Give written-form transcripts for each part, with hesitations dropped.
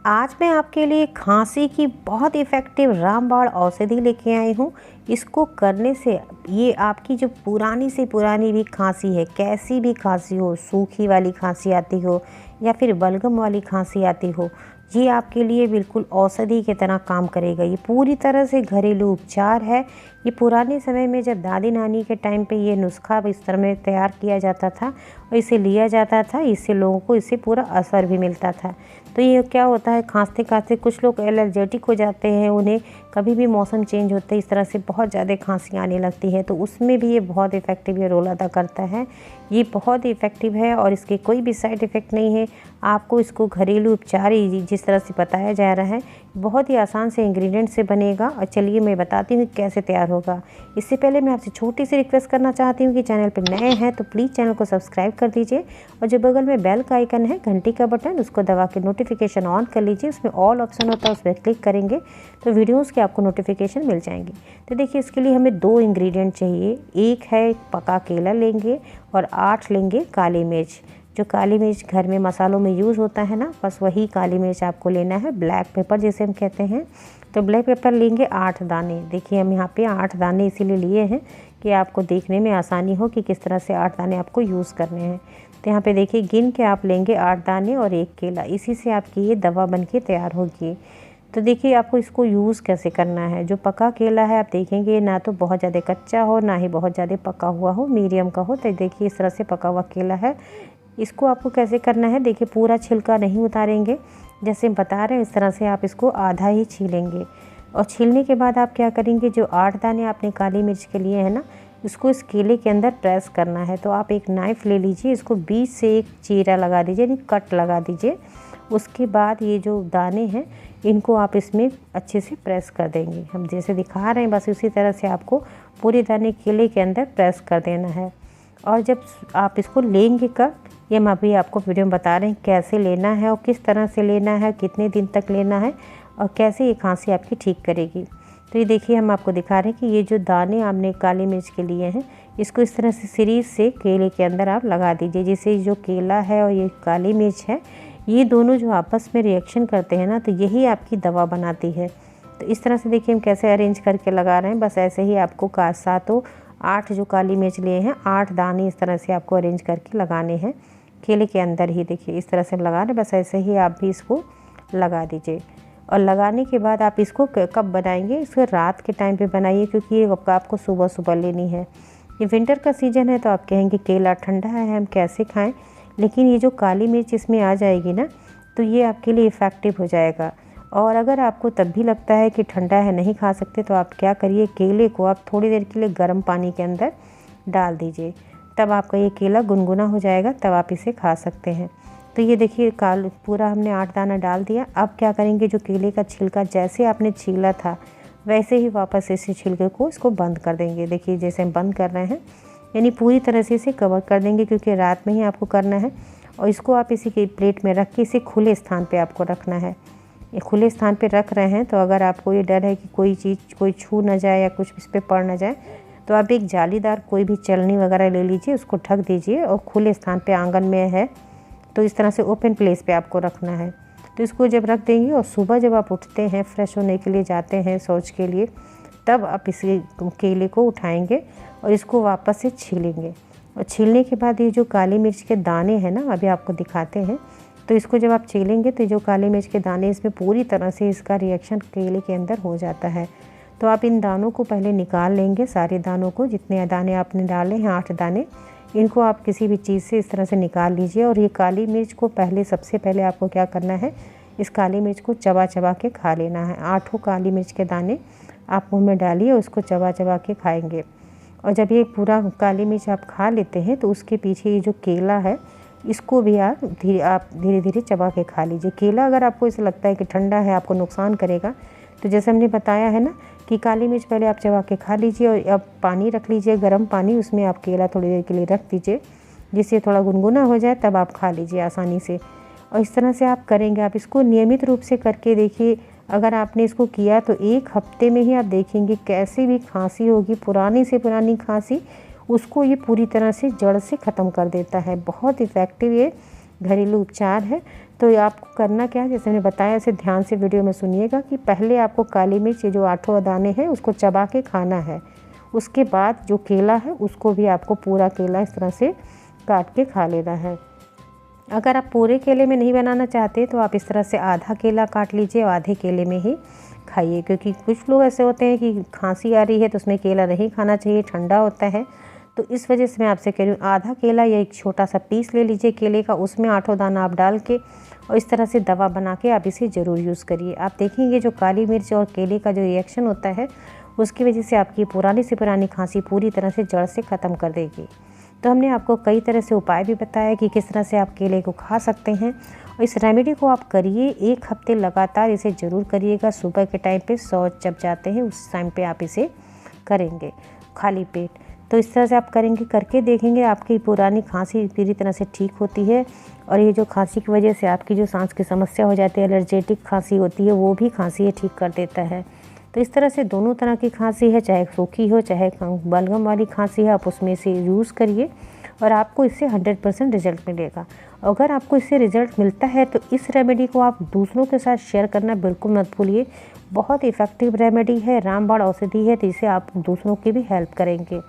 आज मैं आपके लिए खांसी की बहुत इफ़ेक्टिव रामबाण औषधि लेके आई हूँ। इसको करने से ये आपकी जो पुरानी से पुरानी भी खांसी है, कैसी भी खांसी हो, सूखी वाली खांसी आती हो या फिर बलगम वाली खांसी आती हो, ये आपके लिए बिल्कुल औषधि की तरह काम करेगा। ये पूरी तरह से घरेलू उपचार है। ये पुराने समय में जब दादी नानी के टाइम पे ये नुस्खा इस तरह में तैयार किया जाता था और इसे लिया जाता था, इससे लोगों को इससे पूरा असर भी मिलता था। तो ये क्या होता है, खांसते खांसते कुछ लोग एलर्जेटिक हो जाते हैं, उन्हें कभी भी मौसम चेंज होते इस तरह से बहुत ज़्यादा खांसी आने लगती है, तो उसमें भी ये बहुत इफ़ेक्टिव ये रोल अदा करता है। ये बहुत ही इफ़ेक्टिव है और इसके कोई भी साइड इफ़ेक्ट नहीं है। आपको इसको घरेलू उपचार ही जिस तरह से बताया जा रहा है, बहुत ही आसान से इंग्रेडिएंट से बनेगा। और चलिए मैं बताती हूँ कैसे तैयार होगा। इससे पहले मैं आपसे छोटी सी रिक्वेस्ट करना चाहती हूँ कि चैनल पर नए हैं तो प्लीज़ चैनल को सब्सक्राइब कर दीजिए और जो बगल में बेल का आइकन है, घंटी का बटन, उसको दबा के नोटिफिकेशन ऑन कर लीजिए। उसमें ऑल ऑप्शन होता है, उस पर क्लिक करेंगे तो वीडियोज़ के आपको नोटिफिकेशन मिल जाएंगी। तो देखिए, इसके लिए हमें 2 इंग्रेडिएंट चाहिए। एक है पका केला लेंगे और 8 लेंगे काली मिर्च। जो काली मिर्च घर में मसालों में यूज़ होता है ना, बस वही काली मिर्च आपको लेना है, ब्लैक पेपर जिसे हम कहते हैं। तो ब्लैक पेपर लेंगे 8 दाने। देखिए, हम यहाँ पे 8 दाने इसीलिए लिए हैं कि आपको देखने में आसानी हो कि किस तरह से 8 दाने आपको यूज़ करने हैं। तो यहाँ पे देखिए, गिन के आप लेंगे 8 दाने और 1 केला। इसी से आपकी ये दवा बन के तैयार होगी। तो देखिए, आपको इसको यूज़ कैसे करना है। जो पका केला है, आप देखेंगे ना तो बहुत ज़्यादा कच्चा हो, ना ही बहुत ज़्यादा पका हुआ हो, मीडियम का हो। तो देखिए, इस तरह से पका हुआ केला है। इसको आपको कैसे करना है, देखिए, पूरा छिलका नहीं उतारेंगे, जैसे हम बता रहे हैं इस तरह से आप इसको आधा ही छीलेंगे। और छीलने के बाद आप क्या करेंगे, जो 8 दाने आपने काली मिर्च के लिए है ना, इसको इस केले के अंदर प्रेस करना है। तो आप एक नाइफ़ ले लीजिए, इसको बीच से एक चीरा लगा दीजिए, यानी कट लगा दीजिए। उसके बाद ये जो दाने हैं, इनको आप इसमें अच्छे से प्रेस कर देंगे। हम जैसे दिखा रहे हैं, बस उसी तरह से आपको पूरे दाने केले के अंदर प्रेस कर देना है। और जब आप इसको लेंगे कब, ये हम अभी आपको वीडियो में बता रहे हैं कैसे लेना है और किस तरह से लेना है, कितने दिन तक लेना है और कैसे ये खांसी आपकी ठीक करेगी। तो ये देखिए, हम आपको दिखा रहे हैं कि ये जो दाने आपने काली मिर्च के लिए हैं, इसको इस तरह से सीरीज से केले के अंदर आप लगा दीजिए, जिससे जो केला है और ये काली मिर्च है, ये दोनों जो आपस में रिएक्शन करते हैं ना, तो यही आपकी दवा बनाती है। तो इस तरह से देखिए हम कैसे अरेंज करके लगा रहे हैं। बस ऐसे ही आपको 8 जो काली मिर्च लिए हैं, 8 दाने इस तरह से आपको अरेंज करके लगाने हैं केले के अंदर ही। देखिए, इस तरह से हम लगा रहे हैं, बस ऐसे ही आप भी इसको लगा दीजिए। और लगाने के बाद आप इसको कब बनाएंगे, इसको रात के टाइम पे बनाइए, क्योंकि ये आपको सुबह सुबह लेनी है। ये विंटर का सीज़न है, तो आप कहेंगे केला ठंडा है, हम कैसे खाएं, लेकिन ये जो काली मिर्च इसमें आ जाएगी ना, तो ये आपके लिए इफ़ेक्टिव हो जाएगा। और अगर आपको तब भी लगता है कि ठंडा है, नहीं खा सकते, तो आप क्या करिए, केले को आप थोड़ी देर के लिए गर्म पानी के अंदर डाल दीजिए। तब आपका ये केला गुनगुना हो जाएगा, तब आप इसे खा सकते हैं। तो ये देखिए, पूरा हमने 8 दाना डाल दिया। अब क्या करेंगे, जो केले का छिलका जैसे आपने छीला था, वैसे ही वापस इस छिलके को इसको बंद कर देंगे। देखिए, जैसे हम बंद कर रहे हैं, यानी पूरी तरह से इसे कवर कर देंगे, क्योंकि रात में ही आपको करना है। और इसको आप इसी के प्लेट में रख के इसे खुले स्थान पर आपको रखना है। ये खुले स्थान पे रख रहे हैं, तो अगर आपको ये डर है कि कोई चीज़ कोई छू ना जाए या कुछ इस पर पड़ ना जाए, तो आप एक जालीदार कोई भी चलनी वगैरह ले लीजिए, उसको ढक दीजिए और खुले स्थान पे, आंगन में है तो इस तरह से ओपन प्लेस पे आपको रखना है। तो इसको जब रख देंगे और सुबह जब आप उठते हैं, फ्रेश होने के लिए जाते हैं शौच के लिए, तब आप इस केले को उठाएँगे और इसको वापस से छीलेंगे। और छीलने के बाद ये जो काली मिर्च के दाने हैं ना, अभी आपको दिखाते हैं, तो इसको जब आप छीलेंगे तो जो काली मिर्च के दाने, इसमें पूरी तरह से इसका रिएक्शन केले के अंदर हो जाता है। तो आप इन दानों को पहले निकाल लेंगे, सारे दानों को, जितने दाने आपने डाले हैं 8 दाने, इनको आप किसी भी चीज़ से इस तरह से निकाल लीजिए। और ये काली मिर्च को सबसे पहले आपको क्या करना है, इस काली मिर्च को चबा चबा के खा लेना है। 8 काली मिर्च के दाने आप मुँह में डालिए और उसको चबा चबा के खाएँगे। और जब ये पूरा काली मिर्च आप खा लेते हैं, तो उसके पीछे ये जो केला है, इसको भी आप धीरे धीरे चबा के खा लीजिए। केला अगर आपको ऐसा लगता है कि ठंडा है, आपको नुकसान करेगा, तो जैसे हमने बताया है ना कि काली मिर्च पहले आप चबा के खा लीजिए और अब पानी रख लीजिए, गर्म पानी, उसमें आप केला थोड़ी देर के लिए रख दीजिए, जिससे थोड़ा गुनगुना हो जाए, तब आप खा लीजिए आसानी से। और इस तरह से आप करेंगे, आप इसको नियमित रूप से करके देखिए। अगर आपने इसको किया तो 1 हफ्ते में ही आप देखेंगे कैसी भी खांसी होगी, पुरानी से पुरानी खांसी, उसको ये पूरी तरह से जड़ से ख़त्म कर देता है। बहुत इफ़ेक्टिव ये घरेलू उपचार है। तो ये आपको करना क्या है, जैसे मैंने बताया, इसे ध्यान से वीडियो में सुनिएगा कि पहले आपको काली मिर्च, ये जो 8 दाने हैं, उसको चबा के खाना है। उसके बाद जो केला है उसको भी आपको पूरा केला इस तरह से काट के खा लेना है। अगर आप पूरे केले में नहीं बनाना चाहते तो आप इस तरह से आधा केला काट लीजिए और आधे केले में ही खाइए, क्योंकि कुछ लोग ऐसे होते हैं कि खांसी आ रही है तो उसमें केला नहीं खाना चाहिए, ठंडा होता है। तो इस वजह से मैं आपसे कह रही हूँ, आधा केला या एक छोटा सा पीस ले लीजिए केले का, उसमें 8 दाना आप डाल के और इस तरह से दवा बना के आप इसे ज़रूर यूज़ करिए। आप देखेंगे जो काली मिर्च और केले का जो रिएक्शन होता है उसकी वजह से आपकी पुरानी से पुरानी खांसी पूरी तरह से जड़ से ख़त्म कर देगी। तो हमने आपको कई तरह से उपाय भी बताया कि किस तरह से आप केले को खा सकते हैं, और इस रेमेडी को आप करिए 1 हफ्ते लगातार इसे ज़रूर करिएगा। सुबह के टाइम पे शौच जब जाते हैं उस टाइम पे आप इसे करेंगे खाली पेट। तो इस तरह से आप करेंगे, करके देखेंगे आपकी पुरानी खांसी पूरी तरह से ठीक होती है। और ये जो खांसी की वजह से आपकी जो सांस की समस्या हो जाती है, एलर्जेटिक खांसी होती है, वो भी खांसी ठीक कर देता है। तो इस तरह से दोनों तरह की खांसी है, चाहे सूखी हो चाहे बलगम वाली खांसी है, आप उसमें से यूज़ करिए और आपको इससे 100% रिजल्ट मिलेगा। अगर आपको इससे रिजल्ट मिलता है तो इस रेमेडी को आप दूसरों के साथ शेयर करना बिल्कुल मत भूलिए। बहुत इफ़ेक्टिव रेमेडी है, रामबाण औषधि है, तो इसे आप दूसरों की भी हेल्प करेंगे।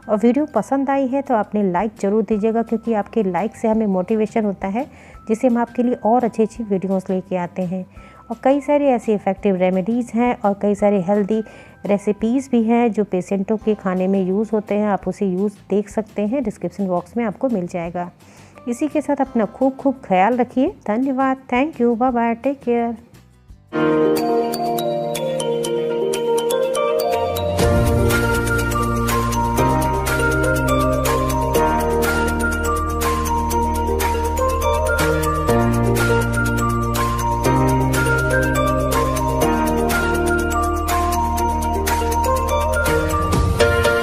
और वीडियो पसंद आई है तो आपने लाइक ज़रूर दीजिएगा, क्योंकि आपके लाइक से हमें मोटिवेशन होता है, जिससे हम आपके लिए और अच्छी अच्छी वीडियोस लेके आते हैं। और कई सारी ऐसी इफ़ेक्टिव रेमेडीज़ हैं और कई सारे हेल्दी रेसिपीज़ भी हैं जो पेशेंटों के खाने में यूज़ होते हैं। आप उसे यूज़ देख सकते हैं, डिस्क्रिप्शन बॉक्स में आपको मिल जाएगा। इसी के साथ अपना खूब ख्याल रखिए। धन्यवाद, thank you, bye bye, take care.